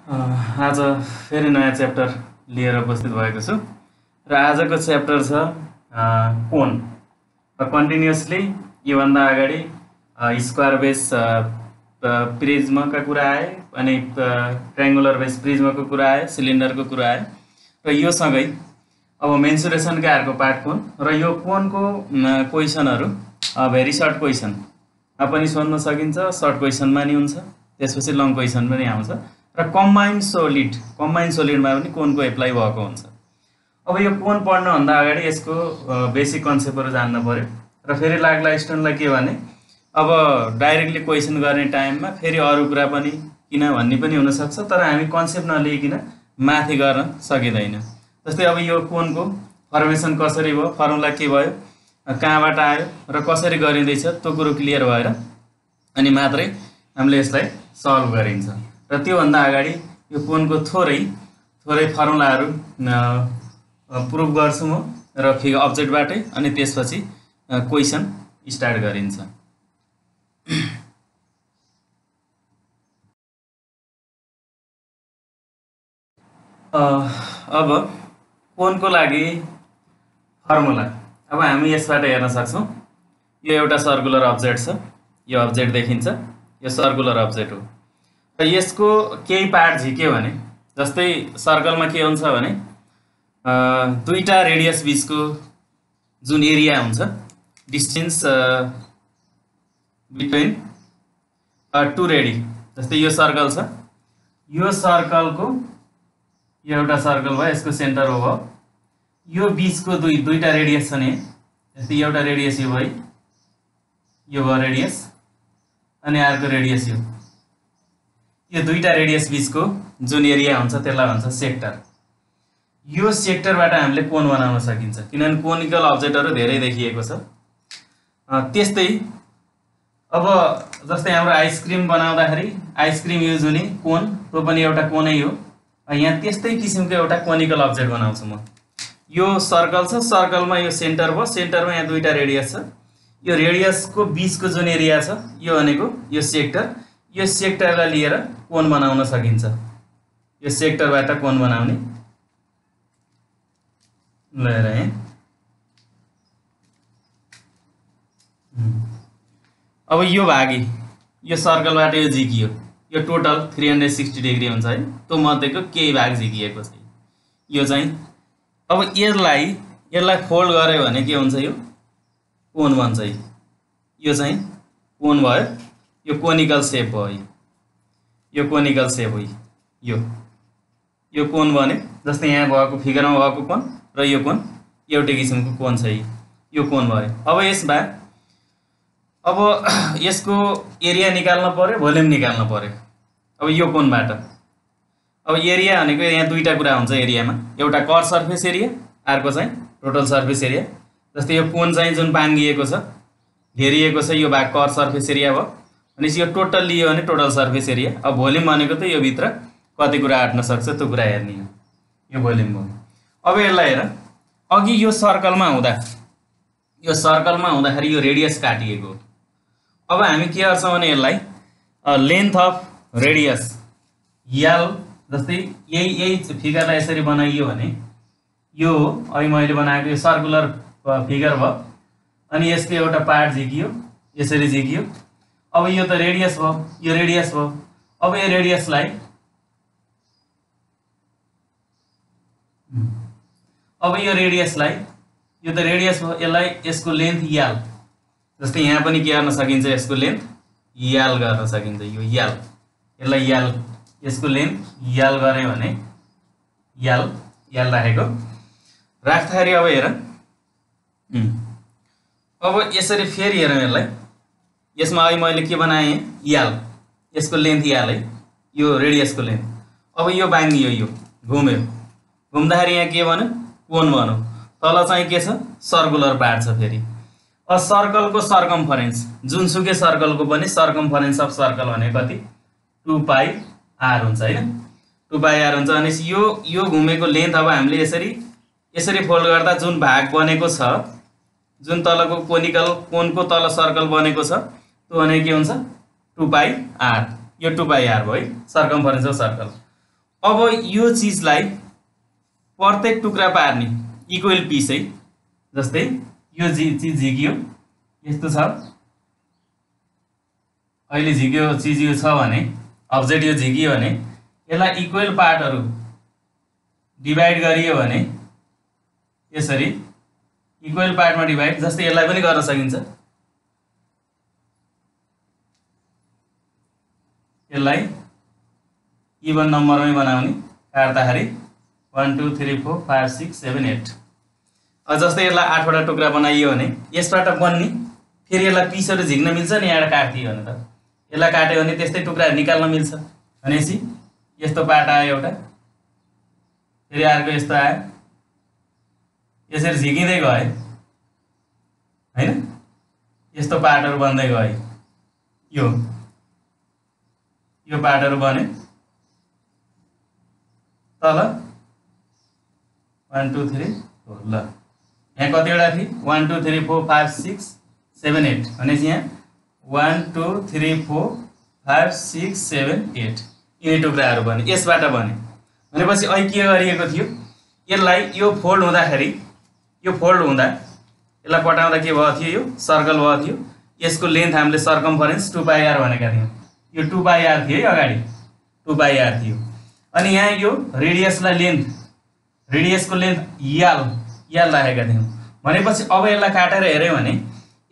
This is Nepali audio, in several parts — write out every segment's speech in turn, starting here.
आज फेरि नयाँ च्याप्टर लिएर उपस्थित भएको छु र आजको च्याप्टर छ कोण। कन्टिन्युअसली योभन्दा अगाडि स्क्वायर बेस प्रिज्मका कुरा आए अनि ट्रायङ्गुलर बेस प्रिज्मको कुरा आयो, सिलिन्डरको कुरा आयो र यो सँगै अब मेन्सुरेसनका अर्को पार्ट कोण र यो कोणको क्वेसनहरू भेरी सर्ट क्वेसन पनि सोध्न सकिन्छ, सर्ट क्वेसनमा नि हुन्छ, त्यसपछि लङ क्वेसन पनि आउँछ र कम्बाइन्ड सोलिडमा पनि कोणको एप्लाई भएको हुन्छ। अब यो कोण पढ्नुभन्दा अगाडि यसको बेसिक कन्सेप्टहरू जान्न पर्यो र फेरि लाग्ला स्टुडेन्टलाई के भने अब डाइरेक्टली क्वेसन गर्ने टाइममा फेरि अरू कुरा पनि किन भन्ने पनि हुनसक्छ, तर हामी कन्सेप्ट नलिइकन माथि गर्न सकिँदैन। जस्तै अब यो कोणको फर्मेसन कसरी भयो, फर्मुला के भयो, कहाँबाट आयो र कसरी गरिँदैछ त्यो कुरो क्लियर भएर अनि मात्रै हामीले यसलाई सल्भ गरिन्छ। र त्योभन्दा अगाडि यो कोणको थोरै फर्मुलाहरू प्रुभ गर्छु म र फिगर अब्जेक्टबाटै, अनि त्यसपछि क्वेसन स्टार्ट गरिन्छ। अब कोणको लागि फर्मुला अब हामी यसबाट हेर्न सक्छौँ। यो एउटा सर्कुलर अब्जेक्ट छ, यो अब्जेक्ट देखिन्छ, यो सर्कुलर अब्जेक्ट हो र यसको केही पार्ट झिक्यो भने, जस्तै सर्कलमा के हुन्छ भने दुईटा रेडियस बिचको जुन एरिया हुन्छ, डिस्टेन्स बिट्विन टु रेडी, जस्तै यो सर्कल छ, यो सर्कलको यो एउटा सर्कल भयो, यसको सेन्टर हो, यो बिचको दुईटा रेडियस छ नि, जस्तै एउटा रेडियस यो भयो, यो भयो रेडियस, अनि अर्को रेडियस यो दुईटा रेडियस बिचको जुन एरिया हुन्छ त्यसलाई भन्छ सेक्टर। यो सेक्टरबाट हामीले कोण बनाउन सकिन्छ किनभने कोनिकल अब्जेक्टहरू धेरै देखिएको छ। त्यस्तै अब जस्तै हाम्रो आइसक्रिम बनाउँदाखेरि आइसक्रिम युज हुने कोण त्यो पनि एउटा कोणै हो। यहाँ त्यस्तै किसिमको एउटा कोनिकल अब्जेक्ट बनाउँछु म। यो सर्कल छ, सर्कलमा यो सेन्टर भयो, सेन्टरमा यहाँ दुईटा रेडियस छ, यो रेडियसको बिचको जुन एरिया छ यो भनेको यो सेक्टर, यो सेक्टरलाई लिएर कोण बनाउन सकिन्छ। यो सेक्टरबाट कोण बनाउने लिएर है। अब यो भागी यो सर्कलबाट यो झिकियो, यो टोटल 360 डिग्री हुन्छ है, त्यो मध्येको केही भाग झिकिएको छ यो चाहिँ। अब यसलाई फोल्ड गर्यो भने के हुन्छ, यो कोण बन्छ। यो चाहिँ कोण भयो, यो कोनिकल सेप भयो, यो कोनिकल सेप हो, यो कोण बन्यो। जस्तै यहाँ भएको फिगरमा भएको कोण र यो कोण एउटै किसिमको कोण छ, यो कोण भयो। अब यसमा अब यसको एरिया निकाल्न पर्यो, भोल्युम निकाल्न पर्यो। अब यो कोणबाट अब एरिया भनेको यहाँ दुईटा कुरा हुन्छ एरियामा, एउटा कट सर्फेस एरिया, अर्को चाहिँ टोटल सर्फेस एरिया। जस्तै यो कोण चाहिँ जुन बाङ्गिएको छ, घेरिएको छ, यो भाग कट सर्फेस एरिया भयो, अनि यो टोटल लियो भने टोटल सर्फेस एरिया। अब भोल्युम भनेको त यो भित्र कति कुरा आट्न सक्छ त्यो कुरा हेर्ने हो, यो भोल्युम भयो। अब यसलाई हेर, अघि यो सर्कलमा हुँदाखेरि यो रेडियस काटिएको। अब हामी के गर्छौँ भने यसलाई लेन्थ अफ रेडियस यल, जस्तै यही फिगरलाई यसरी बनाइयो भने यो अघि मैले बनाएको यो सर्कुलर फिगर भयो, अनि यसको एउटा पार्ट झिकियो, यसरी झिकियो। अब यो त रेडियस भयो, यो रेडियस भयो। अब यो रेडियसलाई यो त रेडियस भयो, यसलाई यसको लेन्थ यल, जस्तै यहाँ पनि के गर्न सकिन्छ, यसको लेन्थ यल गर्न सकिन्छ। यो यल, यसलाई यल, यसको लेन्थ यल गऱ्यो भने यल राख्दाखेरि अब हेर, अब यसरी फेरि हेरौँ यसलाई। यसमा अघि मैले के बनाएँ, यल, यसको लेन्थ यल है, यो रेडियसको लेन्थ। अब यो बाङ्गियो, यो घुम्यो, घुम्दाखेरि यहाँ के भन्यो, कोण भन्यो। तल चाहिँ के छ, सर्कुलर पार्ट छ। फेरि अब सर्कलको सर्कमफरेन्स, जुनसुकै सर्कलको पनि सर्कमफरेन्स अफ सर्कल भनेको कति, 2πr हुन्छ होइन, 2πr हुन्छ। अनि यो घुमेको लेन्थ अब हामीले यसरी फोल्ड गर्दा जुन भाग बनेको छ, जुन तलको कोणको तल सर्कल बनेको छ त्यो भनेको के हुन्छ, 2πr। यो 2πr भयो है, सर्कमफरेन्स अफ सर्कल। अब यो चिजलाई प्रत्येक टुक्रा पार्ने इक्वल पिस है। जस्तै यो चिज झिक्यो यस्तो छ, अहिले झिक्यो चिज यो छ भने अब्जेक्ट यो झिक्यो भने यसलाई इक्वल पार्टहरु डिभाइड गरियो भने यसरी इक्वल पार्टमा डिभाइड, जस्तै यसलाई पनि गर्न सकिन्छ। यसलाई इभन नम्बरमै बनाउने काट्दाखेरि 1 2 3 4 5 6 7 8। जस्तै यसलाई 8 वटा टुक्रा बनाइयो भने यसबाट बन्ने फेरि यसलाई पिसहरु झिक्न मिल्छ नि, यहाँ काट्दियो भने त यसलाई काट्यो भने त्यस्तै टुक्रा निकाल्न मिल्छ। भनेपछि यस्तो पार्ट आयो एउटा, फेरि अर्को यस्तो आयो, यसरी झिकिँदै गयो हैन, यस्तो पार्टहरु बन्दै गयो। यो पार्टहरु बने तल 1 2 3 4। ल यहाँ कतिवटा थिए 1 2 3 4 5 6 7 8 भनेपछि यहाँ 1 2 3 4 5 6 7 8 यिनै टुक्राहरु बने, यसबाट बने। भनेपछि अहिले के गरिएको थियो, यसलाई यो फोल्ड हुँदाखेरि यो फोल्ड हुँदा यसलाई पटाउँदा के भयो थियो, यो सर्कल भयो थियो। यसको लेन्थ हामीले सर्कम्फरेन्स 2 पाई r भनेका थियौं, यो 2 पाई r थियो है, अगाडि 2 पाई r थियो। अनि यहाँ यो रेडियसलाई लेन्थ, रेडियसको लेन्थ यल राखेका थियौं। भनेपछि अब यसलाई काटेर हेर्यो भने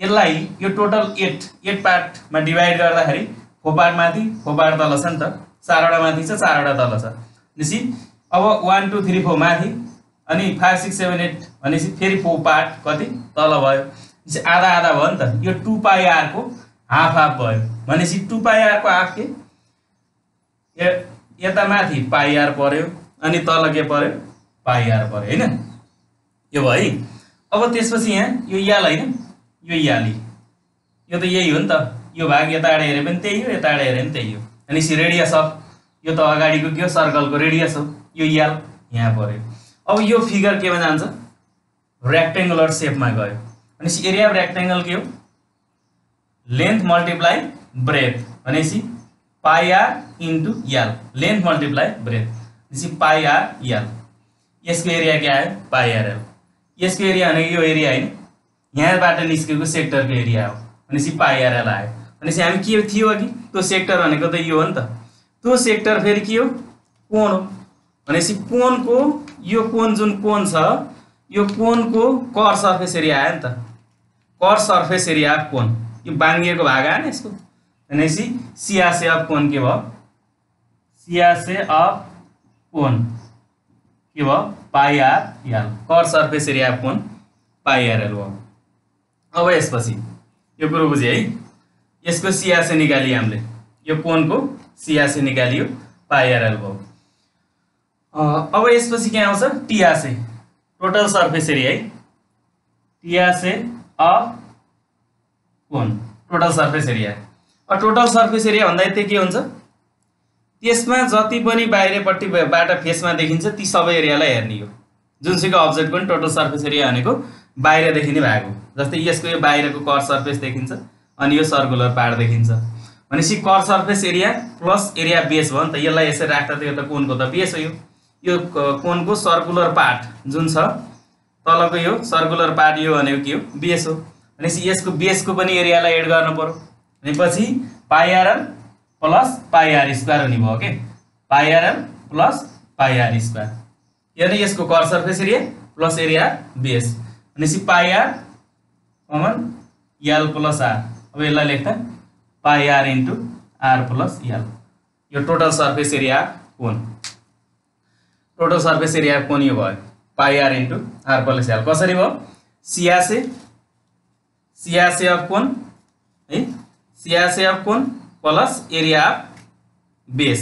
यसलाई यो टोटल 8 पार्टमा डिभाइड गर्दाखेरि 4 पार्ट माथि 4 पार्ट तल छ नि त, 4 वटा माथि छ 4 वटा तल छ। भनेपछि अब 1 2 3 4 माथि अनि 5 6 7 8 भनेपछि फेरि 4 पार्ट कति तल भयो, आधा आधा भयो नि त। यो 2 पाई r को हाफ हाफ भयो। भनेपछि 2 पाई r को हाफ के यता माथि पाई r पर्यो अनि तल के पर्यो पाई r पर्यो हैन, यो भयो है। अब त्यसपछि यहाँ यो याल हैन, यो याली यो त यही हो नि त, यो भाग यताबाट हेरे पनि त्यही हो, यताबाट हेरे पनि त्यही हो। अनि रेडियस अफ यो त अगाडिको के हो सर्कलको रेडियस हो, यो याल यहाँ पर्यो। अब यो फिगर केमा जान्छ, रेक्टेंगुलर शेपमा गयो। अनि एरिया अफ रेक्टेंगल के हो, लेन्थ मल्टिप्लाई ब्रेथ। भनेपछि पाई r इन्टु याल, लेन्थ मल्टिप्लाई ब्रेथ भनेपछि पाई r याल। यसको एरिया के आयो पाई r एल। यसको एरिया भनेको यो एरिया हैन, यहाँबाट निस्केको सेक्टरको एरिया हो। भनेपछि पाई r एल आयो। भनेपछि हामी के थियो अघि, त्यो सेक्टर भनेको त यो हो नि त, त्यो सेक्टर फेरि के हो कोण हो। भनेपछि कोणको यो कोण जुन कोण छ, यो कोणको कर्व सर्फेस एरिया आयो नि त, कर्व सर्फेस एरिया अफ कोण, यो बाङ्गिएको भाग आयो नि यसको। भनेपछि सियासे अफ कोण के भयो, सियासे अफ कोण के भयो pi r L, curve surface area of कोण पाई r एल भयो। अब यसपछि यो कुरो बुझे है, यसको सियासे निकालियो हामीले, यो कोणको सियासे निकालियो पाई r एल भयो। अब यसपछि के आउँछ टियासे, टोटल सर्फेस एरिया है, टियासे अफ कोण टोटल सर्फेस एरिया। अब टोटल सर्फेस एरिया भन्दा यति के हुन्छ, त्यसमा जति पनि बाहिरपट्टिबाट फेसमा देखिन्छ ती सबै एरियालाई हेर्ने हो। जुनसुकै अब्जेक्टको पनि टोटल सर्फेस एरिया भनेको बाहिर देखिने भाग हो। जस्तै यसको यो बाहिरको कर्व सर्फेस देखिन्छ अनि यो सर्कुलर पार्ट देखिन्छ। भनेपछि curve surface area plus area base भयो नि त, यसलाई यसरी राख्दा त यो त कोणको त बेस हो। यो कोणको सर्कुलर पार्ट जुन छ तलको यो सर्कुलर पार्ट यो भनेको के हो बेस हो। भनेपछि यसको बेसको पनि एरियालाई एड गर्न पर्यो। भनेपछि pi r l plus pi r square हुने भयो के, pi r l plus pi r square, यानी यसको curve surface area plus area base. भनेपछि pi r common l plus r। अब यसलाई लेख्दा pi r into r plus l, यो total surface area cone, total surface area cone यो भयो pi r into r plus l. कसरी भयो, सियासे सियासे अफ कोण है, सियासे अफ कोण plus area of base,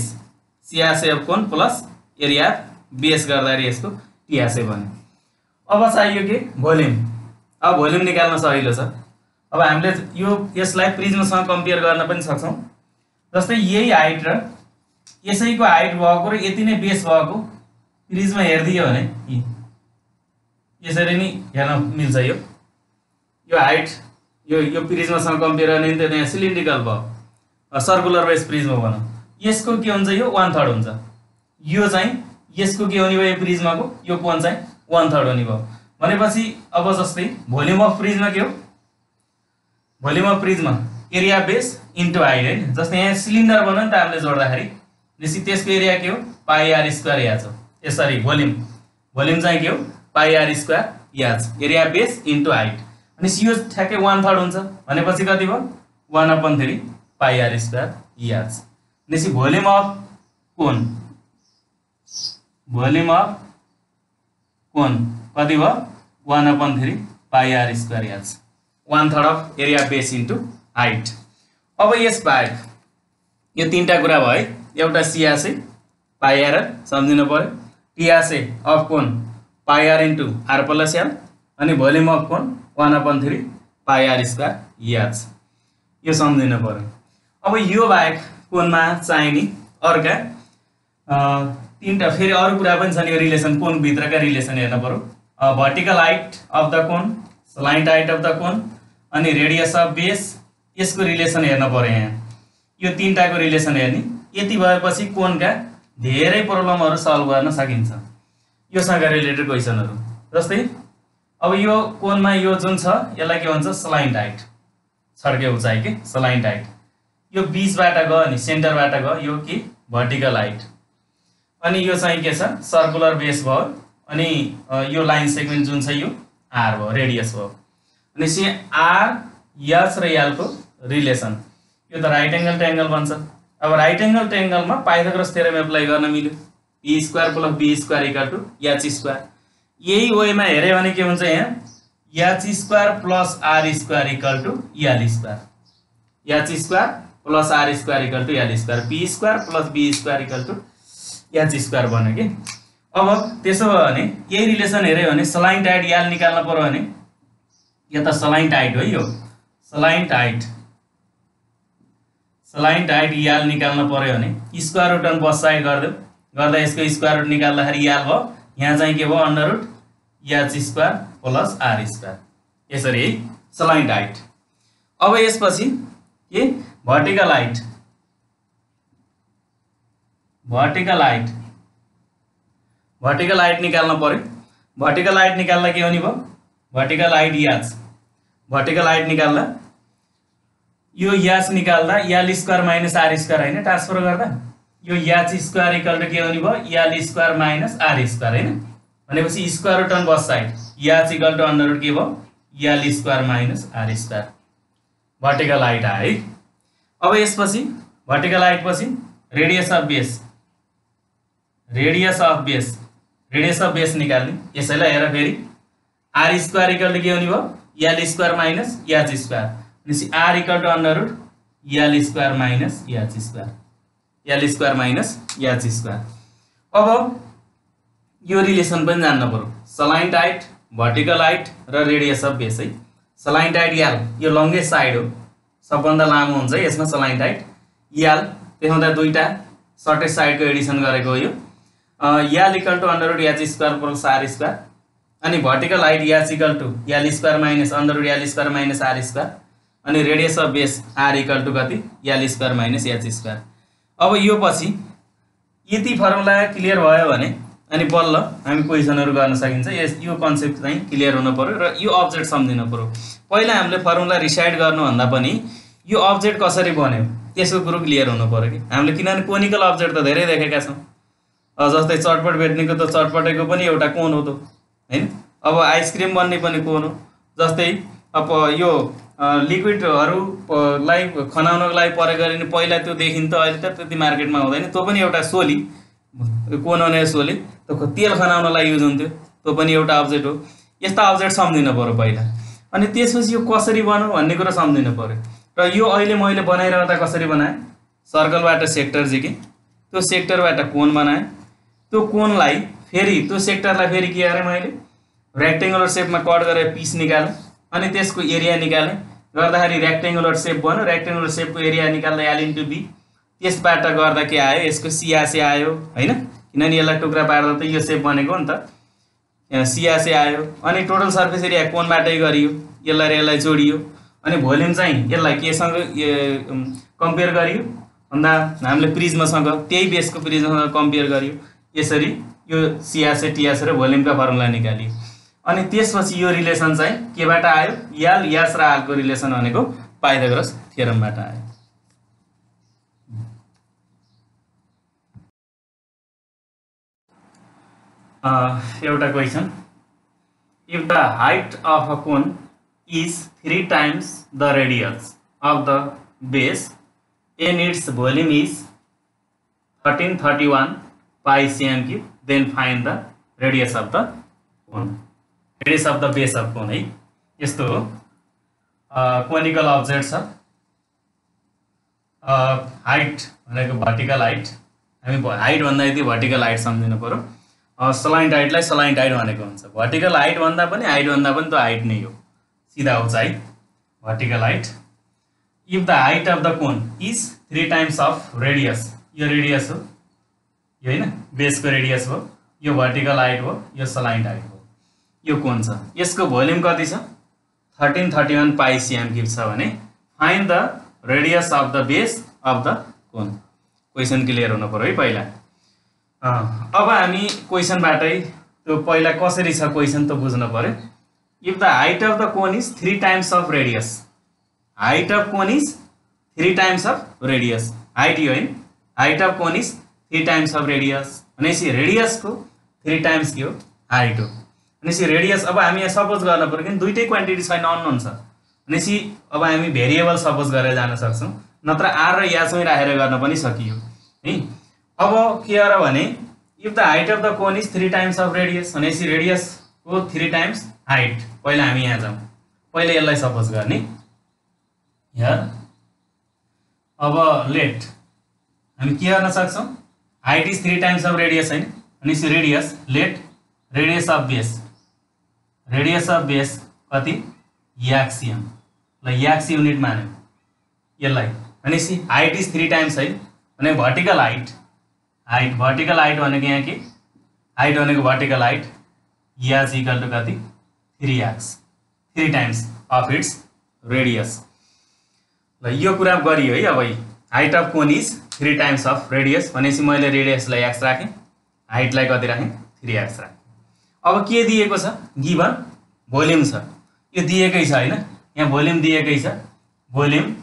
CSA of कोण प्लस एरिया अफ बेस गर्दाखेरि यसको टियासे बन्यो। अब चाहियो के भोल्युम। अब भोल्युम निकाल्न सजिलो छ। अब हामीले यसलाई प्रिज्मसँग कम्पेयर गर्न पनि सक्छौं। जस्तै यही हाइट र यसैको हाइट भएको र यति नै बेस भएको प्रिज्म हेर्दियो भने यसरी नै हेर्न मिल्छ। यो हाइट यो प्रिज्मसँग कम्पेयर गर्ने त यहाँ सिलिन्ड्रिकल भयो, सर्कुलर बेस प्रिज्म भनौँ। यसको के हुन्छ, यो 1/3 हुन्छ, यो चाहिँ यसको के हुने भयो, यो प्रिज्माको यो कोण चाहिँ 1/3 हुने भयो भनेपछि अब जस्तै भोल्युम अफ प्रिज्मा के हो, volume of Prisma area base into height हैन। जस्तै यहाँ सिलिन्डर बन्यो नि त हामीले जोड्दाखेरि, त्यसपछि त्यसको एरिया के हो पाई आर स्क्वायर याच हो। यसरी भोल्युम चाहिँ के हो पाई आर स्क्वायर याच, एरिया बेस इन्टु हाइट। अनि यो ठ्याक्कै 1/3 हुन्छ भनेपछि कति भयो 1/3 पाई आर स्क्वायर याच। त्यसपछि volume of cone, volume of cone कति भयो 1/3 pi are square h, 1/3 of area base into height. अब यस बाहेक यो तीनटा कुरा भयो है, एउटा सिआसे पाई आर सम्झिनु पर्यो, TSA of cone pi r into r plus l, अनि volume of cone 1/3 pi are square h, यो सम्झिनु पर्यो। अब यो बाहेक कोनमा चाहिने अर्का तीनटा फेरि अरू कुरा पनि छन्, यो रिलेसन कोन भित्रका रिलेसन हेर्नु पर्यो। Vertical height of the cone, slant height of the cone, अनि रेडियस अफ बेस, यसको रिलेसन हेर्नु पर्यो। यहाँ यो तीनटाको रिलेसन हेर्ने, यति भएपछि कोनका धेरै प्रब्लमहरू सल्भ गर्न सकिन्छ योसँग रिलेटेड क्वेसनहरू। जस्तै अब यो कोनमा यो जुन छ यसलाई के भन्छ स्लाइन्ट हाइट, छड्के उचाइ के स्लाइन्ट हाइट, यो बीचबाट गयो अनि सेन्टरबाट गयो यो के भर्टिकल हाइट, अनि यो चाहिँ के छ सर्कुलर बेस भयो, अनि यो लाइन सेगमेन्ट जुन छ यो आर भयो, रेडियस भयो। अनि सी आर एच र एलको रिलेसन, यो त राइट एङ्गल ट्रायङ्गल बन्छ। अब राइट एङ्गल ट्रायङ्गलमा पाइथागोरस थ्योरम एप्लाई गर्न मिल्यो, a square plus b square equal to h square. यही वेमा हेऱ्यो भने के हुन्छ यहाँ h square plus are square equal to L square, h square plus are square equal to L square, b square plus b square equal to h square बन्यो कि। अब त्यसो भयो भने यही रिलेसन हेऱ्यो भने स्लाइन्ट हाइट एल निकाल्न पर्यो भने यो त स्लाइन्ट हाइट हो, यो स्लाइन्ट हाइट एल निकाल्न पर्यो भने square root on both side गरिदियो, गर्दा यसको स्क्वायर रुट निकाल्दाखेरि एल भयो, यहाँ चाहिँ के भयो under root H square plus are square, यसरी है स्लाइन्ट हाइट। अब यसपछि के भर्टिकल हाइट, भर्टिकल हाइट निकाल्न पर्यो। भर्टिकल हाइट निकाल्दा के हुने भयो vertical height h, vertical height निकाल्दा यो एच निकाल्दा l square minus are square हैन, ट्रान्सफर गर्दा यो एच स्क्वायर इक्वल टु के हुने भयो l square minus are square हैन, भनेपछि square root on both side h equal to under root के भयो l square minus are square, vertical height आयो है। अब यसपछि भर्टिकल हाइट पछि radius of base, radius of base निकाल्ने, यसैलाई हेर फेरि आर स्क्वायर इक्वल टु के हुने भयो l square minus H square, भनेपछि r equal to under root L square minus H square, l square minus H square. अब यो रिलेसन पनि जान्न पर्यो, स्लाइन्ट हाइट, भर्टिकल हाइट र रेडियस अफ बेस है। स्लाइन्ट हाइट एल यो लङ्गेस्ट साइड हो, सबभन्दा लामो हुन्छ यसमा स्लाइन्ट हाइट एल, त्यसमा त दुईटा सर्टेस्ट साइडको एडिसन गरेको हो यो, L equal to under root H square plus are square, अनि vertical height H equal to L square minus under root L square minus are square, अनि radius of base R equal to कति L square minus H square. अब यो पछि यति फर्मुला क्लियर भयो भने अनि बल्ल हामी क्वेसनहरू गर्न सकिन्छ। यो कन्सेप्ट चाहिँ क्लियर हुनु पर्यो र यो अब्जेक्ट सम्झिनु पर्यो। पहिला हामीले फर्मुला रिसाइड गर्नुभन्दा पनि यो अब्जेक्ट कसरी बन्यो त्यसको कुरो क्लियर हुनु पर्यो कि हामीले, किनभने कोनिकल अब्जेक्ट त धेरै देखेका छौँ, जस्तै चटपट भेट्नेको त चटपटेको पनि एउटा कोन हो त हैन, अब आइसक्रिम बन्ने पनि कोन हो, जस्तै अब यो लिक्विडहरूलाई खनाउनको लागि प्रयोग गरिने पहिला त्यो देखिन्थ्यो, अहिले त त्यति मार्केटमा हुँदैन, त्यो पनि एउटा सोली कोन हुने सोली, त्यो तेल खनाउनलाई युज हुन्थ्यो, त्यो पनि एउटा अब्जेक्ट हो। यस्ता अब्जेक्ट सम्झिनु पर्यो पहिला, अनि त्यसपछि यो कसरी बन्यो भन्ने कुरा सम्झिनु पर्यो। र यो अहिले मैले बनाइरहँदा कसरी बनाएँ, सर्कलबाट सेक्टर झिकेँ, त्यो सेक्टरबाट कोन बनाएँ, त्यो कोनलाई फेरि त्यो सेक्टरलाई फेरि के गरेँ मैले रेक्टेङ्गुलर सेपमा कट गरेर पिस निकालेँ, अनि त्यसको एरिया निकालेँ, गर्दाखेरि रेक्टेङ्गुलर सेप बन्यो, रेक्टेङ्गुलर सेपको एरिया निकाल्दा एल इन्टु बी, त्यसबाट गर्दा के आयो यसको सिआसे आयो हैन, किनभने यसलाई टुक्रा पार्दा त यो सेप बनेको नि त, सिआसे आयो, अनि टोटल सर्फेस एरिया कोनबाटै गरियो, यसलाई र यसलाई जोडियो, अनि भोल्युम चाहिँ यसलाई केसँग कम्पेयर गरियो भन्दा हामीले प्रिज्मासँग, त्यही बेसको प्रिज्मासँग कम्पेयर गरियो, यसरी यो सिआसे टिआसे र भोल्युमका फर्मुला निकालियो। अनि त्यसपछि यो रिलेसन चाहिँ केबाट आयो? यल यास र आलको रिलेसन भनेको पाइथागोरस थ्योरमबाट आयो। एउटा question, if the height of a cone is 3 times the radius of the base and its volume is 1331 pi cm cube, then find the radius of the cone. Radius of the base of cone है। यस्तो हो, कोनिकल अब्जेक्ट छ, हाइट भनेको भर्टिकल हाइट, हामी हाइट भन्दा यदि भर्टिकल हाइट सम्झिनु पर्यो। सलाइन्ट हाइटलाई सलाइन्ट हाइट भनेको हुन्छ, भर्टिकल हाइट भन्दा पनि हाइट भन्दा पनि त हाइट नै हो, सीधा उचाइ vertical height. If the height of the cone is 3 times of radius, यो रेडियस हो, यो होइन बेसको रेडियस हो, यो भर्टिकल हाइट हो, यो सलाइन्ट हाइट हो, यो कोन छ, यसको भोल्युम कति छ? 1331 पाई cm क्यूब छ भने find the radius of the base of the cone. Question clear हुनु पर्यो है पहिला। अब हामी क्वेसनबाटै त्यो पहिला कसरी छ क्वेसन त बुझ्नु पर्यो। If the height of the cone is 3 times of radius, height of cone is 3 times of radius, height यो है, height of cone is 3 times of radius भनेपछि रेडियस को 3 टाइम्स के हो? हाइट हो भनेपछि रेडियस। अब हामी यहाँ सपोज गर्न पर्यो किन दुईटै क्वान्टिटी छैन, अननोन छ भनेपछि अब हामी भेरिएबल सपोज गरेर जान सक्छौँ, नत्र आर र यासमै राखेर गर्न पनि सकियो है। अब के हो भने if the height of the cone is 3 times of radius भनेपछि रेडियस को 3 टाइम्स हाइट। पहिला हामी यहाँ जाउँ, पहिले यसलाई सपोज गर्ने यहाँ। अब लेट हामी के गर्न सक्छौँ? Height is 3 times of radius हैन भनेपछि radius, let radius of base, radius of base कति? याक्सियम, ल याक्स युनिट मान्यो यसलाई भनेपछि हाइट इज 3 टाइम्स है भने vertical height, height vertical height भनेको यहाँ के? हाइट भनेको भर्टिकल हाइट, याज इक्वल टु कति? 3x, 3 times of its radius. ल यो कुरा गरियो है। अब height of cone is 3 times of radius भनेपछि मैले रेडियसलाई x राखेँ, हाइटलाई कति राखेँ? 3x राखेँ। अब के दिएको छ? गिभन भोल्युम छ, यो दिएकै छ हैन, यहाँ भोल्युम दिएकै छ, भोल्युम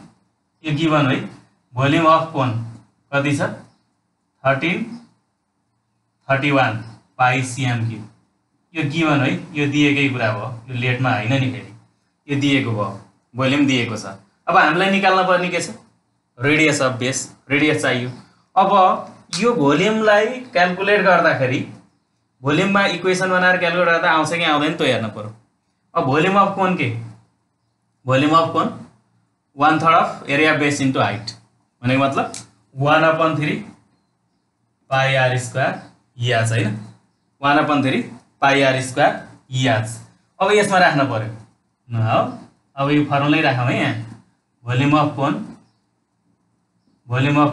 यो गिभन है। भोल्युम अफ कोन कति छ? 1331 पाई cm क्यूब, यो गिभन है, यो दिएकै कुरा भयो, यो लेटमा हैन नि, फेरि यो दिएको भयो, भोल्युम दिएको छ। अब हामीलाई निकाल्न पर्ने के छ? रेडियस अफ बेस, रेडियस चाहियो। अब यो भोल्युमलाई क्याल्कुलेट गर्दाखेरि भोल्युममा इक्वेसन बनाएर क्याल्कुलेट गर्दा आउँछ कि आउँदैन त्यो हेर्नु पर्यो। अब भोल्युम अफ कोन के? Volume of cone 1/3 of area base into height भनेको मतलब 1/3 पाई आर स्क्वायर याज हैन, 1/3 पाई आर स्क्वायर याज। अब यसमा राख्न पर्यो न, अब यो फर्मुलै राखौँ है यहाँ। Volume of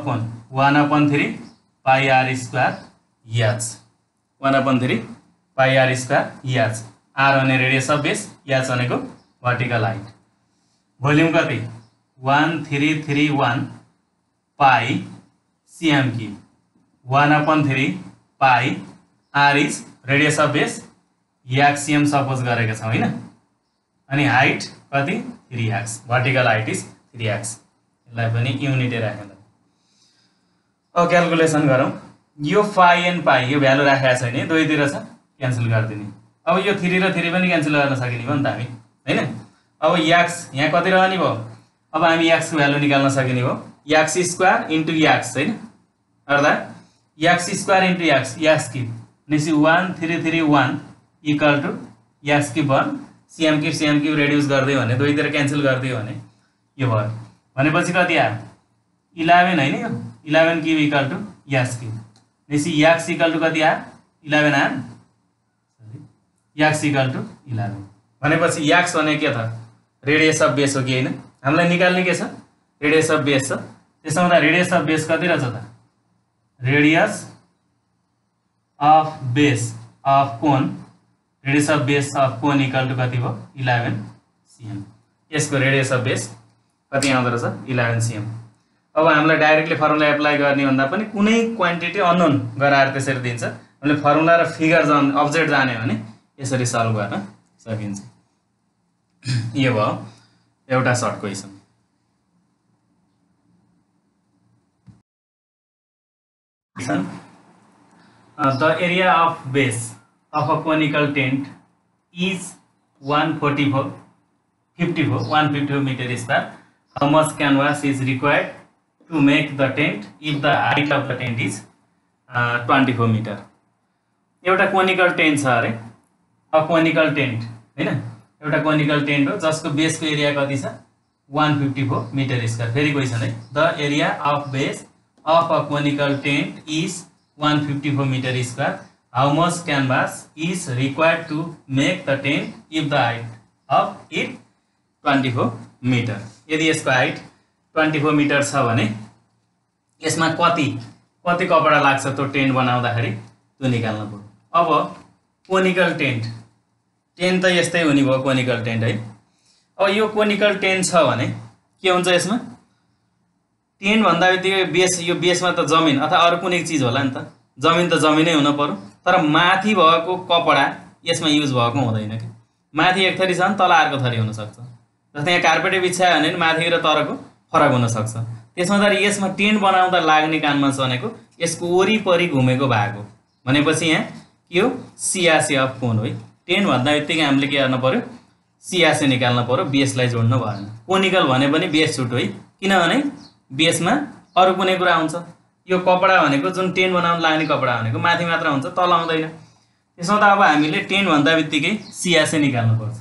cone 1/3 pi are square H, 1/3 pi are square H. R भने रेडियस अफ बेस, याज भनेको भर्टिकल हाइट। भोल्युम कति? 1331 pi cm cube, 1/3 pi R is radius of base, axiom suppose गरेका छौँ हैन। अनि हाइट कति? 3x, vertical height is 3x, यसलाई पनि युनिटै राखेर। अब क्याल्कुलेसन गरौँ। यो पाई एन्ड पाई यो भ्यालु राखेको छैन, दुईतिर छ, क्यान्सल गरिदिने। अब यो 3 र 3 पनि क्यान्सल गर्न सकिने भयो नि त हामी हैन। अब याक्स यहाँ कति रहने भयो? अब हामी याक्स को भ्यालु निकाल्न सकिने भयो, याक्स स्क्वायर इन्टु याक्स हैन, अर्थात् X square into X, X cube भनेपछि 1331 equal to X cube 1 cm cube reduce गर्दै भने दुईतिर क्यान्सल गरिदियो भने यो भयो भनेपछि कति आयो? 11 हैन, यो 11 cube equal to X cube भनेपछि याक्स इक्वल टु कति आयो? 11 आयो, सरी याक्स इक्वल टु 11 भनेपछि याक्स भने के त? रेडियस अफ बेस हो कि हैन? हामीलाई निकाल्ने के छ? रेडियस अफ बेस छ। त्यसो हुँदा रेडियस अफ बेस कति रहेछ त? Radius of base of cone, radius of base of cone equal to कति भयो? 11 cm। यसको रेडियस अफ बेस कति आउँदो रहेछ? 11 cm। अब हामीलाई डाइरेक्टली फर्मुला एप्लाई गर्ने भन्दा पनि कुनै क्वान्टिटी अननोन गराएर त्यसरी दिन्छ। हामीले फर्मुला र फिगर अब्जेक्ट जाने भने यसरी सल्भ गर्न सकिन्छ। यो भयो एउटा short question. The area of base of a conical tent is 154 meter square. How much canvas is required to make the tent if the height of the tent is 24 meter? एउटा कोनिकल टेन्ट छ अरे, अ कोनिकल टेन्ट हैन, एउटा कोनिकल टेन्ट हो जसको बेसको एरिया कति छ 154 मिटर स्क्वायर। फेरि क्वेसन है, the area of base of a conical tent is 154 meter square. How much canvas is required to make the tent if the height of it 24 meter? यदि यसको हाइट 24 मिटर छ भने यसमा कति कपडा लाग्छ त्यो टेन्ट बनाउँदाखेरि त्यो निकाल्नु पर्यो। अब कोनिकल टेन्ट त यस्तै हुने भयो कोनिकल टेन्ट है। अब यो कोनिकल टेन्ट छ भने के हुन्छ, यसमा टेन्ट भन्दा बित्तिकै बेस, यो बेसमा त जमिन अथवा अरू कुनै चिज होला नि त, जमिन त जमिनै हुन पर्यो, तर माथि भएको कपडा यसमा युज भएको हुँदैन कि। माथि एक थरी छ भने तल अर्को थरी हुनसक्छ। जस्तै यहाँ कार्पेटै बिछायो भने माथि र तरको फरक हुनसक्छ। त्यसमा त यसमा टेन्ट बनाउँदा लाग्ने कानमा भनेको यसको वरिपरि घुमेको भाग हो भनेपछि यहाँ के हो, सियासे अफ कोन हो है। टेन्ट भन्दा बित्तिकै हामीले के गर्नु पर्यो, सियासे निकाल्नु पर्यो, बेसलाई जोड्नु भएन। कोनिकल भने पनि बेस छुट है, किनभने बेसमा अरू कुनै कुरा हुन्छ। यो कपडा भनेको जुन टेन्ट बनाउन लाग्ने कपडा भनेको माथि मात्र हुन्छ, तल आउँदैन। त्यसमा त अब हामीले टेन्ट भन्दा बित्तिकै सियासे निकाल्नुपर्छ।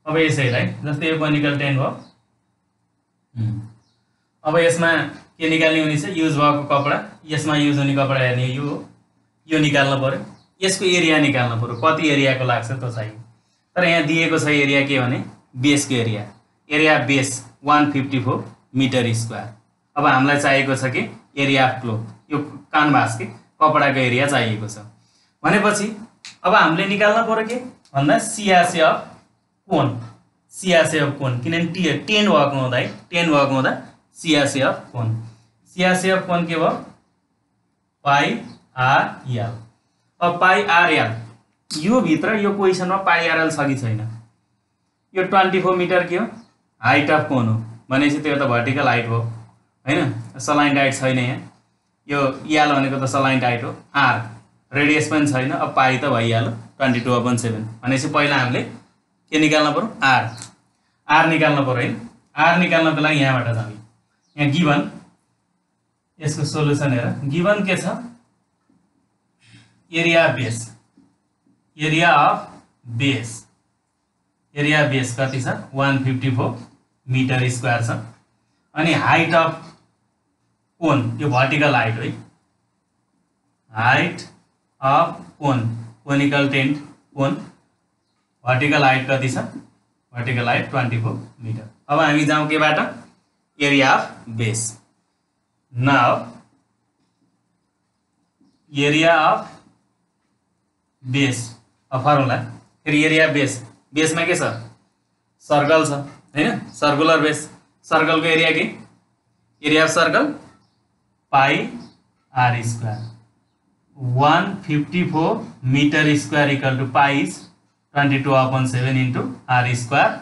अब यसैलाई जस्तै यो कोनिकल टेन्ट भयो, अब यसमा के निकाल्ने हुनेछ, युज भएको कपडा, यसमा युज हुने कपडा हेर्ने यो निकाल्नु पर्यो, यसको एरिया निकाल्नु पर्यो, कति एरियाको लाग्छ त्यो चाहियो। तर यहाँ दिएको छ एरिया के भने बेसको एरिया बेस 154 मिटर स्क्वायर। अब हामीलाई चाहिएको छ कि एरिया अफ क्लोथ, यो कानभास के कपडाको एरिया चाहिएको छ भनेपछि अब हामीले निकाल्न पर्यो के भन्दा सियासे अफ कोन, किनभने टेन भएको हुँदा सियासे अफ कोन के भयो पाई आर एल। अब पाई आर एल यो भित्र यो क्वेसनमा पाई आर एल छ कि छैन। यो 24 मिटर के हो, हाइट अफ कोन हो भनेपछि त्यो त भर्टिकल हाइट हो हैन, सलाइन हाइट छैन यहाँ। यो एल भनेको त सलाइन हाइट हो, आर रेडियस पनि छैन। अब पाई त भइहाल्यो 22/7 भनेपछि पहिला हामीले के निकाल्नु पर्यो, आर निकाल्नु पर्यो है। आर निकाल्नको लागि यहाँबाट जाउँ, यहाँ गिभन यसको सोलुसन हेर, गिभन के छ, एरिया अफ बेस कति छ 154 मिटर स्क्वायर छ। अनि हाइट अफ कोन, यो भर्टिकल हाइट हो है, height of conical tent cone vertical height कति छ, भर्टिकल हाइट 24 मिटर। अब हामी जाउँ केबाट, area of base. Now area of base formula, फेरि एरिया बेसमा के छ, सर्कल छ हैन, सर्कुलर बेस। सर्कलको एरिया के, area of circle pi are square. 154 metre square equal to pi is 22/7 into r square.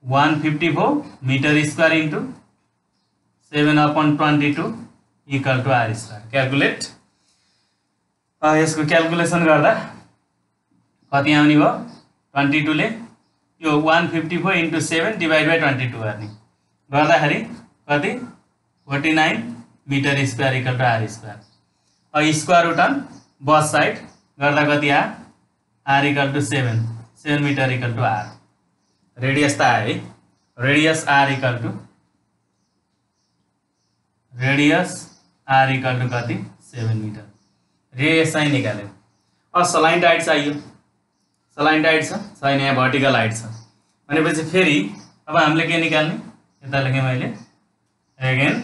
154 metre square into 7/22 equal to r square. Calculate, यसको क्यालकुलेसन गर्दा कति आउने भयो, 22 ले यो 154 इंटू 7 डिवाइड बाई 22 गर्ने गर्दाखेरि कति 49 metre square equal to r square. Square root on both side गर्दा कति r equal to 7 metre equal to r. Radius त आयो है, रेडियस आर इक्वल टू कति 7 मिटर। रेडियस चाहिँ निकाल्यो। अब सलाइन हाइट चाहियो, सलाइन हाइट छैन, यहाँ भर्टिकल हाइट छ भनेपछि फेरि अब हामीले के निकाल्ने, यता लेखेँ मैले again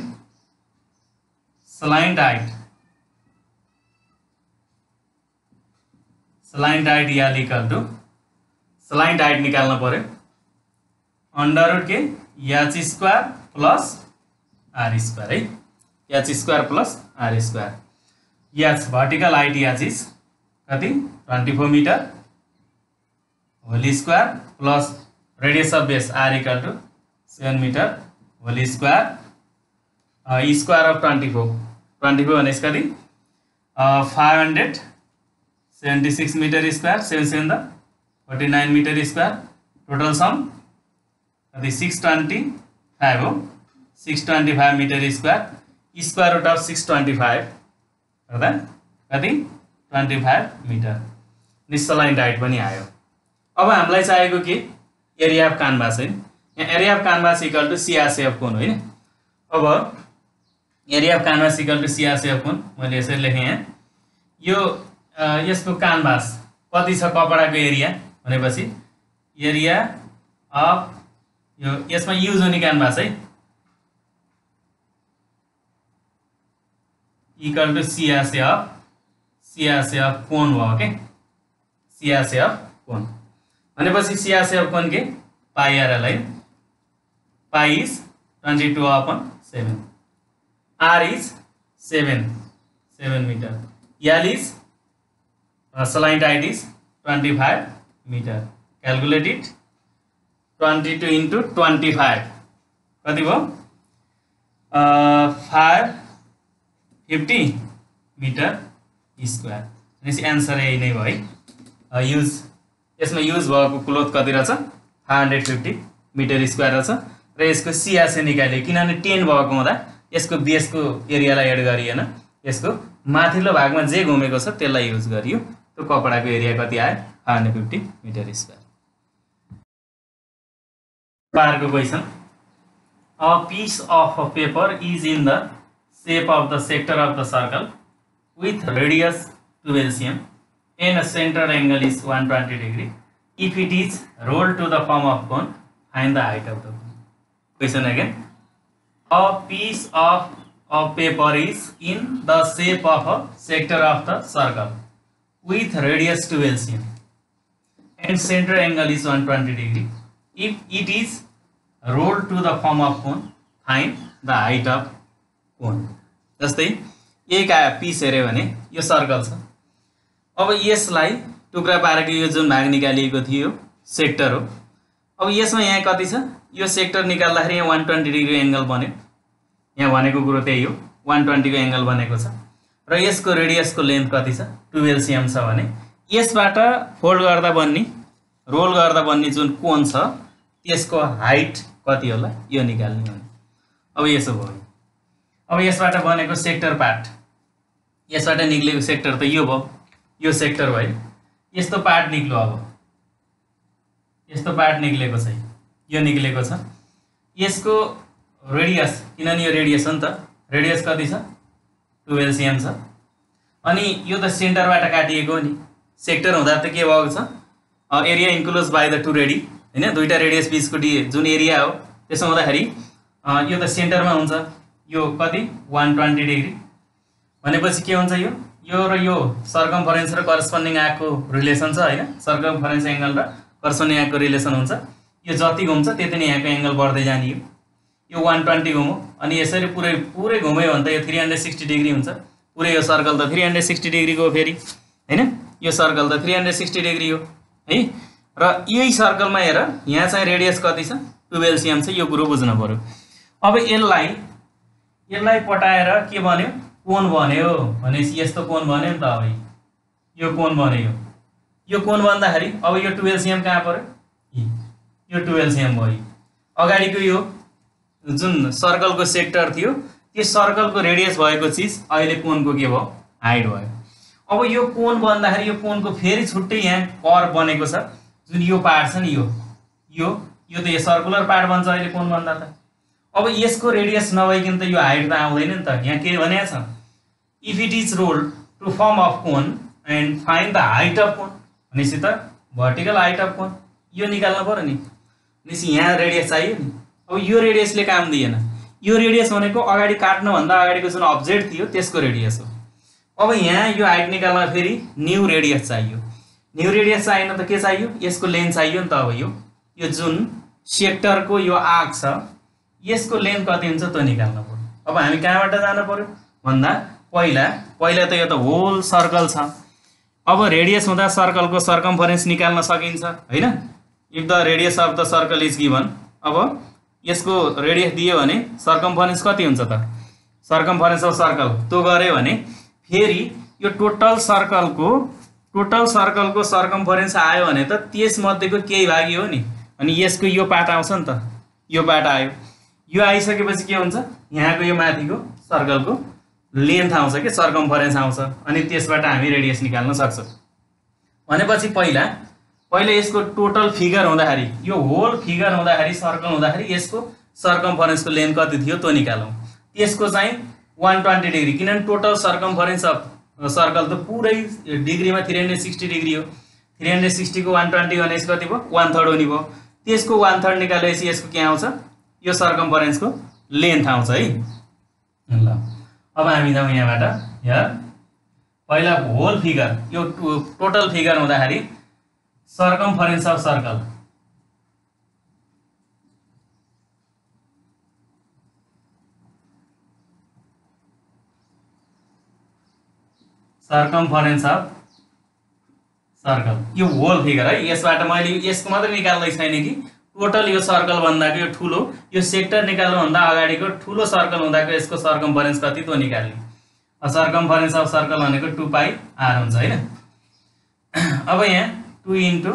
slant height L equal to slant height निकाल्नु पर्यो अंडर रूट के H square plus are square है, H square plus are square. H vertical height H is कति 24 metre whole square plus radius of base R equal to 7 metre whole square, square of 24 भनेपछि कति 576 metre square, 7 7 49 metre square, total sum कति 625 हो, 625 metre square, square root of 625 गर्दा कति 25 मिटर। निश्चलाइन डाइट पनि आयो। अब हामीलाई चाहिएको के एरिया अफ क्यानभास है, यहाँ area of canvas equal to CRC of cone होइन। अब area of canvas equal to CRC of cone मैले यसरी लेखेँ यहाँ। यो यसको क्यानभास कति छ कपडाको एरिया भनेपछि एरिया अफ यो यसमा युज हुने क्यानभास है इक्वल टू सिआरसी अफ कोन भयो के, सिआरसी अफ कोन भनेपछि सिआरसी अफ कोन के पाई आरएल है, pi is 22/7, r is 7 metre, l is slant height is 25 metre. Calculate it 22 into 25 कति भयो 550 मिटर स्क्वायर। भनेपछि एन्सर यही नै भयो है। युज यसमा युज भएको क्लोथ कति रहेछ 550 मिटर स्क्वायर रहेछ र यसको सिआरसी निकाल्यो किनभने 10 भएको हुँदा यसको बेसको एरियालाई एड गरिएन, यसको माथिल्लो भागमा जे घुमेको छ त्यसलाई युज गरियो। त्यो कपडाको एरिया कति आयो 550 मिटर स्क्वायर। बारको question, a piece of paper is in the shape of the sector of the circle with radius 12 cm and a center angle is 120 degree. If it is rolled to the form of cone, find the height of the cone. Question again. A piece of paper is in the shape of a sector of the circle with radius 12 cm and center angle is 120 degree. If it is rolled to the form of cone, find the height of cone. जस्तै एक पिस हेऱ्यो भने यो सर्कल छ। अब यसलाई टुक्रा पारेको यो जुन भाग निकालिएको थियो सेक्टर हो। अब यसमा यहाँ कति छ यो सेक्टर निकाल्दाखेरि यहाँ 120 डिग्री एंगल बन्यो। यहाँ भनेको कुरो त्यही हो 120 को एंगल बनेको छ र यसको रेडियसको लेन्थ कति छ 12 cm छ भने यसबाट फोल्ड गर्दा बन्ने रोल गर्दा बन्ने जुन कोन छ त्यसको हाइट कति होला यो निकाल्ने हो। अब यसो भयो। अब यसबाट बनेको सेक्टर पार्ट यसबाट निक्लेको सेक्टर त यो भयो, यो सेक्टर भयो। यस्तो पार्ट निक्ल्यो। अब यस्तो पार्ट निक्लेको छ, यो निक्लेको छ। यसको रेडियस किनभने यो रेडियस हो नि त, रेडियस कति छ 12 cm छ। अनि यो त सेन्टरबाट काटिएको नि सेक्टर हुँदा त के भएको छ area enclose by the two radii हैन, दुईटा रेडियस बीचको जुन एरिया हो त्यसो हुँदाखेरि यो त सेन्टरमा हुन्छ। यो कति 120 डिग्री भनेपछि के हुन्छ यो र यो सर्कमफरेन्स र करस्पोन्डिङ आएको रिलेसन छ हैन, सर्कमफरेन्स एंगल र करस्पोन्डिङ आएको रिलेसन हुन्छ। यो जति घुम्छ त्यति नै यहाँको एंगल बढ्दै जाने हो। यो 120 घुम्यो अनि यसरी पुरै घुम्यो भने त यो 360 डिग्री हुन्छ। पुरै यो सर्कल त 360 डिग्री को फेरि हैन, यो सर्कल त 360 डिग्री हो है। र यही सर्कलमा हेर यहाँ चाहिँ रेडियस कति छ 12 cm छ। यो कुरो बुझ्नु पर्यो। अब यसलाई पटाएर के बन्यो कोन बन्यो भनेपछि यस्तो कोन बन्यो नि त। अब यो कोन बन्यो। यो कोन बन्दाखेरि अब यो 12 cm कहाँ पर्यो यो 12 cm भयो। अगाडिको यो जुन सर्कलको सेक्टर थियो त्यो सर्कलको रेडियस भएको चीज अहिले कोनको के भयो हाइट भयो। अब यो कोन बन्दाखेरि यो कोनको फेरि छुट्टै यहाँ कर्व बनेको छ जुन यो पार्ट छ नि यो त यो सर्कुलर पार्ट बन्छ अहिले कोन बन्दा त। अब यसको रेडियस नभइकन त यो हाइट त आउँदैन नि त। यहाँ के भनेको छ if it is rolled to form of cone and find the height of cone भनेपछि त भर्टिकल हाइट अफ कोन यो निकाल्नु पर्यो नि। भनेपछि यहाँ रेडियस चाहियो नि। अब यो रेडियसले काम दिएन। यो रेडियस भनेको अगाडि काट्नुभन्दा अगाडिको जुन अब्जेक्ट थियो त्यसको रेडियस हो। अब यहाँ यो हाइट निकाल्न फेरि न्यू रेडियस चाहियो। न्यू रेडियस चाहिएन त के चाहियो यसको लेन्थ चाहियो नि त। अब यो जुन सेक्टरको यो आर्क छ यसको लेन्थ कति हुन्छ त्यो निकाल्नु पर्यो। अब हामी कहाँबाट जानु पर्यो भन्दा पहिला त यो त होल सर्कल छ। अब रेडियस हुँदा सर्कलको सर्कम्फरेन्स निकाल्न सकिन्छ हैन। If the radius of the circle is given, अब यसको रेडियस दियो भने सर्कम्फरेन्स कति हुन्छ त? सर्कम्फरेन्स अफ सर्कल त्यो गर्यो भने फेरि यो टोटल सर्कलको सर्कम्फरेन्स आयो भने त त्यसमध्येको केही भाग हो नि, अनि यसको यो पार्ट आउँछ नि त, यो पार्ट आयो। यो आइसकेपछि के हुन्छ, यहाँको यो माथिको सर्कलको लेन्थ आउँछ कि सर्कम्फरेन्स आउँछ, अनि त्यसबाट हामी रेडियस निकाल्न सक्छौँ। भनेपछि पहिला यसको टोटल फिगर हुँदाखेरि, यो होल फिगर हुँदाखेरि, सर्कल हुँदाखेरि यसको सर्कम्फरेन्सको लेन्थ कति थियो त्यो निकालौँ। त्यसको चाहिँ 120 डिग्री, किनभने टोटल सर्कम्फरेन्स अफ सर्कल त पुरै डिग्रीमा 360 डिग्री हो। 360 को 120 भनेपछि कति भयो, 1/3 हुने भयो। त्यसको 1/3 निकालेपछि यसको के आउँछ, यो सर्कम्फरेन्सको लेन्थ आउँछ है। ल अब हामी जाउँ यहाँबाट। यहाँ पहिला होल फिगर, यो टोटल फिगर हुँदाखेरि सर्कम्फरेन्स अफ सर्कल, सर्कम्फरेन्स अफ सर्कल यो होल फिगर है। यसबाट मैले यसको मात्रै निकाल्दै छैन कि टोटल यो सर्कल भन्दाको यो ठुलो, यो सेक्टर निकाल्नु भन्दा अगाडिको ठुलो सर्कल हुँदाको यसको सर्कम्फरेन्स कति त्यो निकाल्ने। सर्कम्फरेन्स अफ सर्कल भनेको 2πr हुन्छ हैन। अब यहाँ 2 ×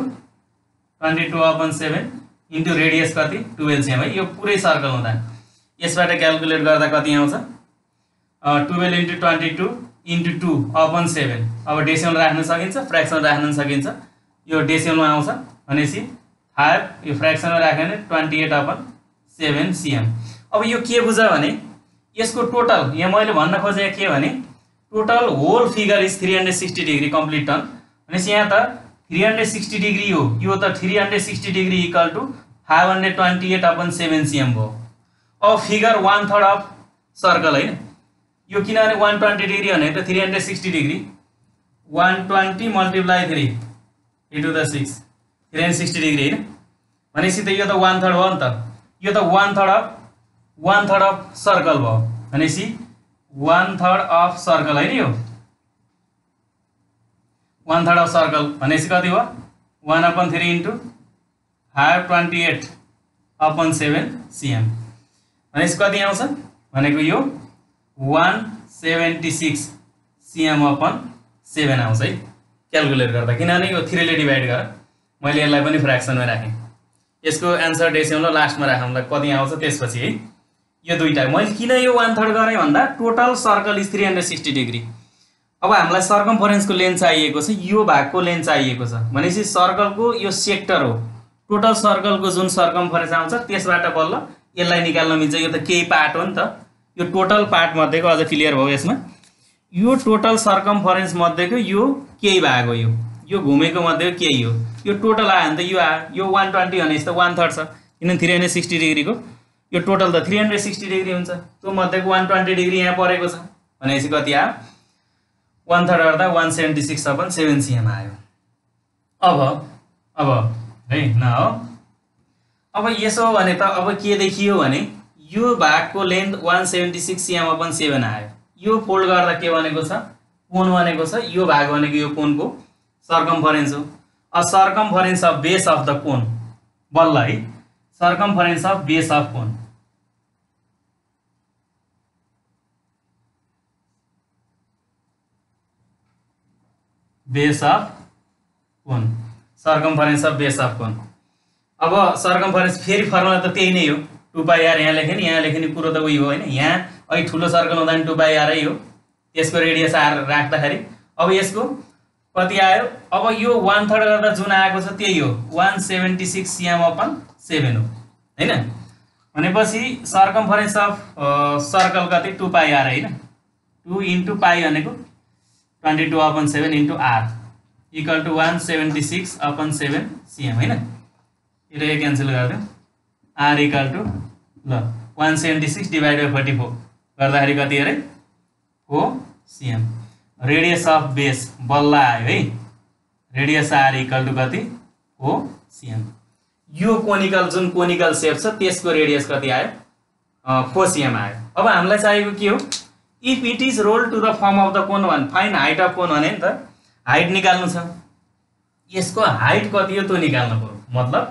22/7 इन्टु रेडियस कति 12 cm है। यो पुरै सर्कल हुँदा यसबाट क्याल्कुलेट गर्दा कति आउँछ, 12 × 22 × 2/7। अब डेसिमल राख्न सकिन्छ, फ्र्याक्सन राख्न सकिन्छ। यो डेसिमलमा आउँछ भनेपछि 5, यो फ्र्याक्सनमा राख्यो भने 28/7 cm। अब यो के बुझ्छ भने यसको टोटल, यहाँ मैले भन्न खोजेको के भने total whole figure is 360 degree complete turn. भनेपछि यहाँ त 360 डिग्री हो, यो त 360 डिग्री इक्वल टु 528/7 cm भयो। अब फिगर 1/3 अफ सर्कल हैन, यो किनभने 120 डिग्री भने त 360 डिग्री 120 × 3 × 6 360 डिग्री हैन। भनेपछि त यो त 1/3 हो नि त, यो त 1/3 अफ सर्कल भयो। भनेपछि 1/3 अफ सर्कल हैन, यो 1/3 अफ सर्कल भनेपछि कति भयो, 1/3 × 528/7 cm। भनेपछि कति आउँछ भनेको यो 176 cm/7 आउँछ है क्याल्कुलेट गर्दा। किनभने यो 3 ले डिभाइड गर, मैले यसलाई पनि फ्र्याक्सनमा राखेँ। यसको एन्सर डेसिमल लास्टमा राखौँला कति आउँछ त्यसपछि है। यो दुईटा मैले किन यो 1/3 गरेँ भन्दा टोटल सर्कल इज 360 डिग्री। अब हामीलाई सर्कम्फरेन्सको लेन्थ चाहिएको छ, यो भागको लेन्थ चाहिएको छ भनेपछि सर्कलको यो सेक्टर हो, टोटल सर्कलको जुन सर्कम्फरेन्स आउँछ त्यसबाट बल्ल यसलाई निकाल्न मिल्छ। यो त केही पार्ट हो नि त, यो टोटल पार्ट मध्येको अझ क्लियर भयो यसमा। यो टोटल सर्कम्फरेन्स मध्येको यो केही भाग हो, यो घुमेको मध्येको केही हो। यो टोटल आयो भने त यो आयो, यो 120 भनेपछि त 1/3 छ, किनभने 360 डिग्रीको यो टोटल त 360 डिग्री हुन्छ। त्यो मध्येको 120 डिग्री यहाँ परेको छ भनेपछि कति आयो, 1/3 गर्दा 176/7 cm आयो। अब है न हो। अब यसो हो भने त अब के देखियो भने यो भागको लेन्थ 176 cm/7 आयो। यो फोल्ड गर्दा के भनेको छ, कोण भनेको छ, यो भाग भनेको यो कोणको सर्कम्फरेन्स हो। सर्कम्फरेन्स अफ बेस अफ द कोण बल्ल है, सर्कम्फरेन्स अफ बेस अफ कोण, बेस अफ कोण, सर्कम्फरेन्स अफ बेस अफ कोण। अब सर्कम्फरेन्स फेरि फर्मुला त त्यही नै हो, 2πr यहाँ लेखेँ नि, यहाँ लेखेँ नि कुरो त उही हो हैन। यहाँ अहिले ठुलो सर्कल हुँदा नि 2πr हो, त्यसको रेडियस आर राख्दाखेरि अब यसको कति आयो। अब यो 1/3 गर्दा जुन आएको छ त्यही हो, 176 cm/7 हो हैन। भनेपछि सर्कम्फरेन्स अफ सर्कल कति 2πr हैन, 2 × π भनेको 22/7 × r इक्वल टु 176/7 cm हैन। यो क्यान्सल गरिदिउँ, r इक्वल टु ल 176 / 44 गर्दाखेरि कति अरे 4 cm। रेडियस अफ बेस बल्ल आयो है, रेडियस r इक्वल टु कति 4 cm। यो कोनिकल जुन कोनिकल सेप छ त्यसको रेडियस कति आयो 4 cm आयो। अब हामीलाई चाहिएको के हो, if it is roll to the form of the cone one, find height of cone भने नि त हाइट निकाल्नु छ, यसको हाइट कति हो त्यो निकाल्नु पर्यो, मतलब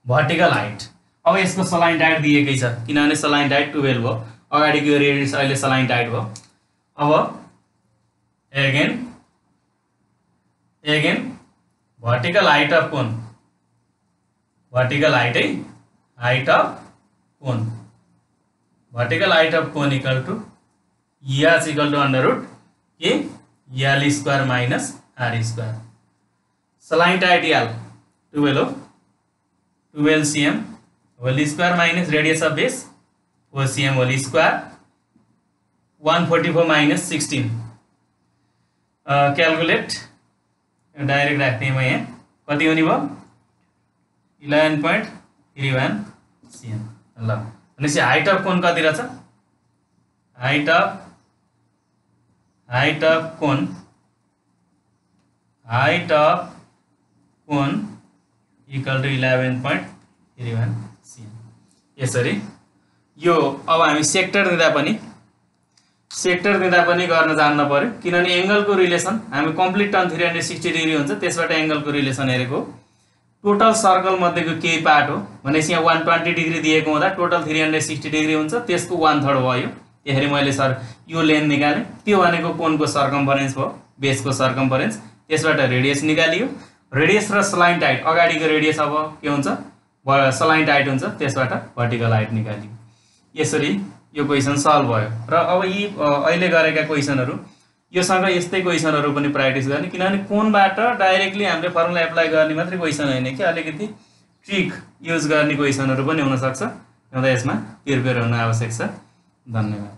भर्टिकल हाइट। अब यसको सलाइन हाइट दिएकै छ किनभने सलाइन हाइट 12 हो, अगाडिको रेडियस अहिले सलाइन हाइट भयो। अब again vertical height of cone, vertical height है, height of cone, vertical height of cone equal to H equal to under root के L square minus are square. Slant height L 12 हो, 12 cm whole square minus radius of base 4 cm whole square 144 minus 16। Calculate direct राख्ने म यहाँ कति हुने भयो 11.31 cm। ल भनेपछि हाइट अफ कोन कति रहेछ, height of cone equal to 11.31 cm। यसरी यो अब हामी सेक्टर दिँदा पनि गर्न जान्न पर्यो किनभने एंगलको रिलेसन हामी कम्प्लिट टर्न 360 डिग्री हुन्छ, त्यसबाट एंगलको रिलेसन हेरेको। टोटल सर्कल मध्येको केही पार्ट हो भनेपछि यहाँ 120 डिग्री दिएको हुँदा टोटल 360 डिग्री हुन्छ, त्यसको 1/3 भयो। त्यसरी मैले सर यो लेन्थ निकालेँ, त्यो भनेको कोनको सर्कम्फरेन्स भयो, बेसको सर्कम्फरेन्स, त्यसबाट रेडियस निकालियो। रेडियस र सलाइन हाइट, अगाडिको रेडियस अब के हुन्छ सलाइन हाइट हुन्छ, त्यसबाट भर्टिकल हाइट निकालियो। यसरी यो क्वेसन सल्भ भयो। र अब यी अहिले गरेका क्वेसनहरू योसँग यस्तै क्वेसनहरू पनि प्र्याक्टिस गर्ने किनभने कोनबाट डाइरेक्टली हामीले फर्मुला एप्लाई गर्ने मात्रै क्वेसन होइन कि अलिकति ट्रिक युज गर्ने क्वेसनहरू पनि हुनसक्छ, हुँदा यसमा प्रिपेयर हुन आवश्यक छ। धन्यवाद।